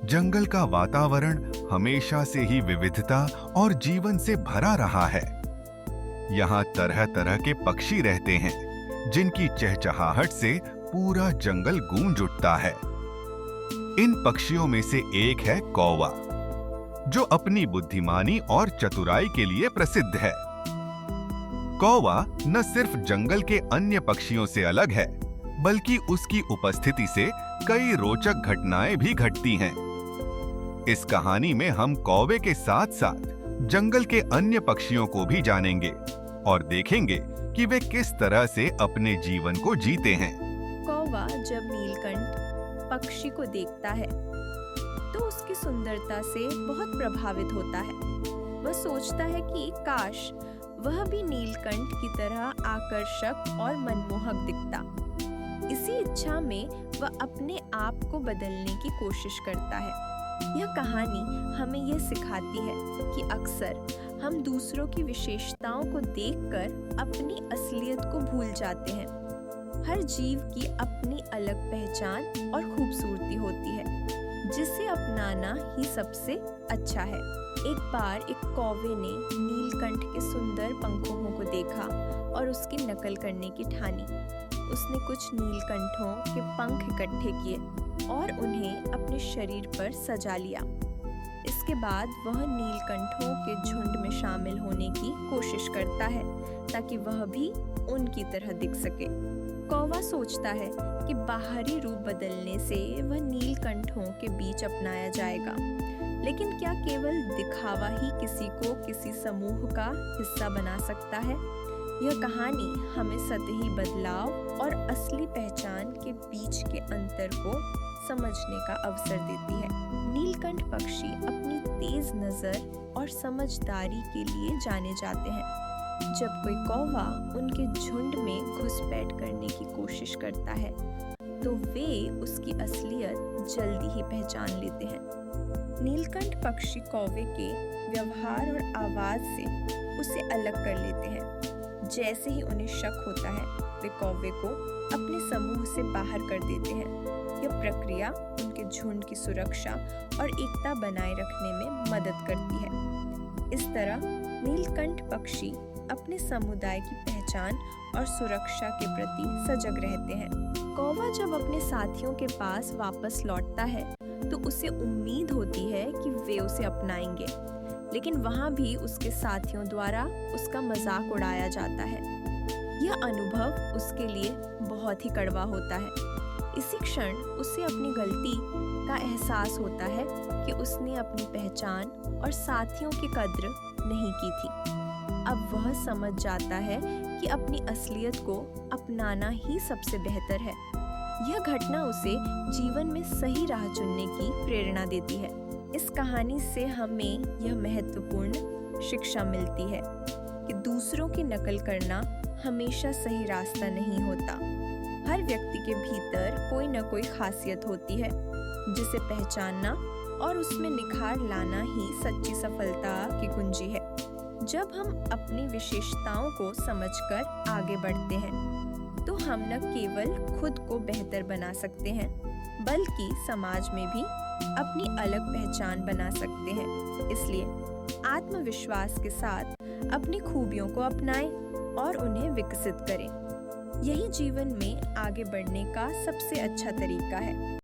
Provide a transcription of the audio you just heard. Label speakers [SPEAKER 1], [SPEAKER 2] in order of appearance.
[SPEAKER 1] जंगल का वातावरण हमेशा से ही विविधता और जीवन से भरा रहा है। यहाँ तरह तरह के पक्षी रहते हैं, जिनकी चहचहाहट से पूरा जंगल गूंज उठता है। इन पक्षियों में से एक है कौवा, जो अपनी बुद्धिमानी और चतुराई के लिए प्रसिद्ध है। कौवा न सिर्फ जंगल के अन्य पक्षियों से अलग है, बल्कि उसकी उपस्थिति से कई रोचक घटनाएं भी घटती हैं। इस कहानी में हम कौवे के साथ साथ जंगल के अन्य पक्षियों को भी जानेंगे और देखेंगे कि वे किस तरह से अपने जीवन को जीते हैं।
[SPEAKER 2] कौवा जब नीलकंठ पक्षी को देखता है तो उसकी सुंदरता से बहुत प्रभावित होता है। वह सोचता है कि काश वह भी नीलकंठ की तरह आकर्षक और मनमोहक दिखता। इसी इच्छा में वह अपने आप को बदलने की कोशिश करता है। यह कहानी हमें यह सिखाती है कि अक्सर हम दूसरों की विशेषताओं को देखकर अपनी असलियत को भूल जाते हैं। हर जीव की अपनी अलग पहचान और खूबसूरती होती है, जिसे अपनाना ही सबसे अच्छा है। एक बार एक कौवे ने नीलकंठ के सुंदर पंखों को देखा और उसकी नकल करने की ठानी। उसने कुछ नीलकंठों के पंख इकट्ठे किए और उन्हें अपने शरीर पर सजा लिया। इसके बाद वह नीलकंठों के झुंड में शामिल होने की कोशिश करता है, ताकि वह भी उनकी तरह दिख सके। कौवा सोचता है कि बाहरी रूप बदलने से वह नीलकंठों के बीच अपनाया जाएगा, लेकिन क्या केवल दिखावा ही किसी को किसी समूह का हिस्सा बना सकता है? यह कहानी हमें सतही बदलाव और असली पहचान के बीच के अंतर को समझने का अवसर देती है। नीलकंठ पक्षी अपनी तेज नजर और समझदारी के लिए जाने जाते हैं। जब कोई कौवा उनके झुंड में घुसपैठ करने की कोशिश करता है, तो वे उसकी असलियत जल्दी ही पहचान लेते हैं। नीलकंठ पक्षी कौवे के व्यवहार और आवाज से उसे अलग कर लेते हैं। जैसे ही उन्हें शक होता है, वे कौवे को अपने समूह से बाहर कर देते हैं। यह प्रक्रिया उनके झुंड की सुरक्षा और एकता बनाए रखने में मदद करती है। इस तरह नीलकंठ पक्षी अपने समुदाय की पहचान और सुरक्षा के प्रति सजग रहते हैं। कौवा जब अपने साथियों के पास वापस लौटता है, तो उसे उम्मीद होती है कि वे उसे अपनाएंगे, लेकिन वहाँ भी उसके साथियों द्वारा उसका मजाक उड़ाया जाता है। यह अनुभव उसके लिए बहुत ही कड़वा होता है। इसी क्षण उसे अपनी गलती का एहसास होता है कि उसने अपनी पहचान और साथियों की कद्र नहीं की थी। अब वह समझ जाता है कि अपनी असलियत को अपनाना ही सबसे बेहतर है। यह घटना उसे जीवन में सही राह चुनने की प्रेरणा देती है। इस कहानी से हमें यह महत्वपूर्ण शिक्षा मिलती है कि दूसरों की नकल करना हमेशा सही रास्ता नहीं होता। हर व्यक्ति के भीतर कोई न कोई खासियत होती है, जिसे पहचानना और उसमें निखार लाना ही सच्ची सफलता की कुंजी है। जब हम अपनी विशेषताओं को समझकर आगे बढ़ते हैं, तो हम न केवल खुद को बेहतर बना सकते हैं, बल्कि समाज में भी अपनी अलग पहचान बना सकते हैं। इसलिए आत्मविश्वास के साथ अपनी खूबियों को अपनाएं और उन्हें विकसित करें। यही जीवन में आगे बढ़ने का सबसे अच्छा तरीका है।